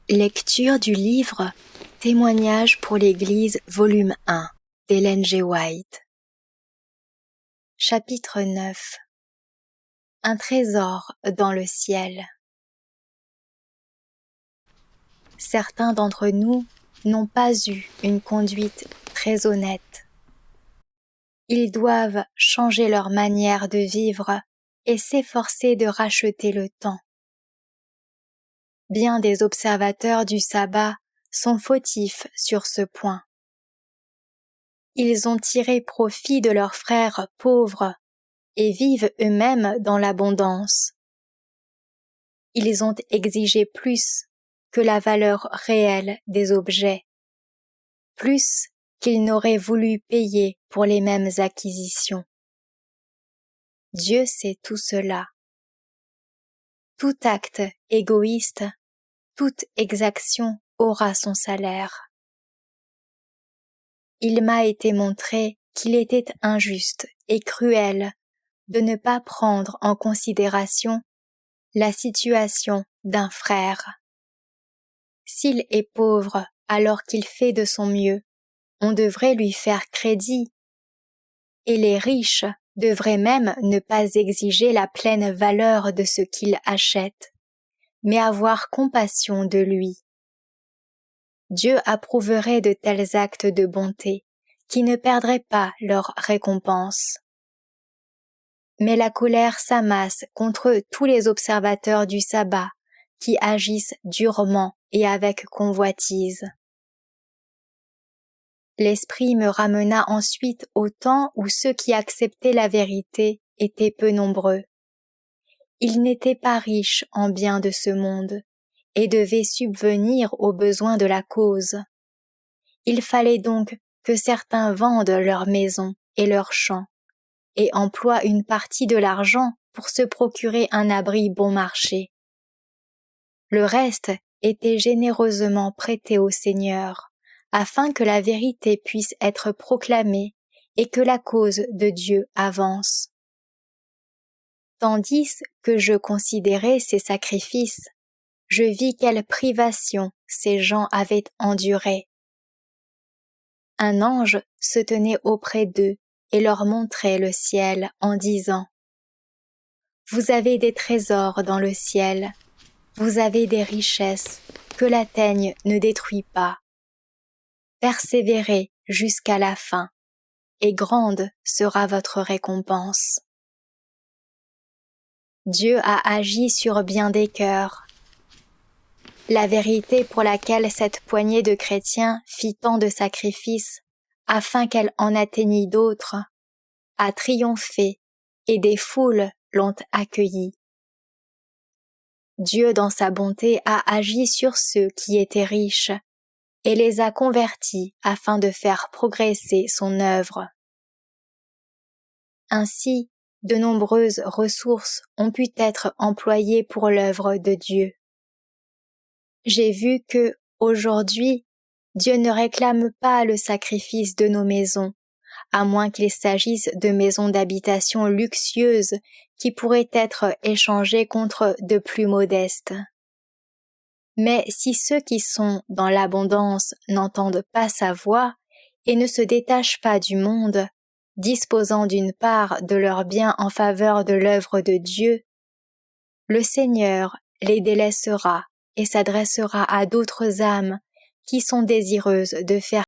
Lecture du livre Témoignages pour l'Église, volume 1, d'Ellen G. White. Chapitre 9. Un trésor dans le ciel. Certains d'entre nous n'ont pas eu une conduite très honnête. Ils doivent changer leur manière de vivre et s'efforcer de racheter le temps. Bien des observateurs du sabbat sont fautifs sur ce point. Ils ont tiré profit de leurs frères pauvres et vivent eux-mêmes dans l'abondance. Ils ont exigé plus que la valeur réelle des objets, plus qu'ils n'auraient voulu payer pour les mêmes acquisitions. Dieu sait tout cela. Tout acte égoïste, toute exaction aura son salaire. Il m'a été montré qu'il était injuste et cruel de ne pas prendre en considération la situation d'un frère. S'il est pauvre alors qu'il fait de son mieux, on devrait lui faire crédit, et les riches devraient même ne pas exiger la pleine valeur de ce qu'il achète, mais avoir compassion de lui. Dieu approuverait de tels actes de bonté qui ne perdraient pas leur récompense. Mais la colère s'amasse contre tous les observateurs du sabbat qui agissent durement et avec convoitise. L'esprit me ramena ensuite au temps où ceux qui acceptaient la vérité étaient peu nombreux. Ils n'étaient pas riches en biens de ce monde et devaient subvenir aux besoins de la cause. Il fallait donc que certains vendent leurs maisons et leurs champs et emploient une partie de l'argent pour se procurer un abri bon marché. Le reste était généreusement prêté au Seigneur, afin que la vérité puisse être proclamée et que la cause de Dieu avance. Tandis que je considérais ces sacrifices, je vis quelle privation ces gens avaient endurée. Un ange se tenait auprès d'eux et leur montrait le ciel en disant : « Vous avez des trésors dans le ciel, vous avez des richesses que la teigne ne détruit pas. Persévérez jusqu'à la fin, et grande sera votre récompense. » Dieu a agi sur bien des cœurs. La vérité pour laquelle cette poignée de chrétiens fit tant de sacrifices, afin qu'elle en atteignît d'autres, a triomphé et des foules l'ont accueillie. Dieu dans sa bonté a agi sur ceux qui étaient riches et les a convertis afin de faire progresser son œuvre. Ainsi, de nombreuses ressources ont pu être employées pour l'œuvre de Dieu. J'ai vu que, aujourd'hui, Dieu ne réclame pas le sacrifice de nos maisons, à moins qu'il s'agisse de maisons d'habitation luxueuses qui pourraient être échangées contre de plus modestes. Mais si ceux qui sont dans l'abondance n'entendent pas sa voix et ne se détachent pas du monde, disposant d'une part de leurs biens en faveur de l'œuvre de Dieu, le Seigneur les délaissera et s'adressera à d'autres âmes qui sont désireuses de faire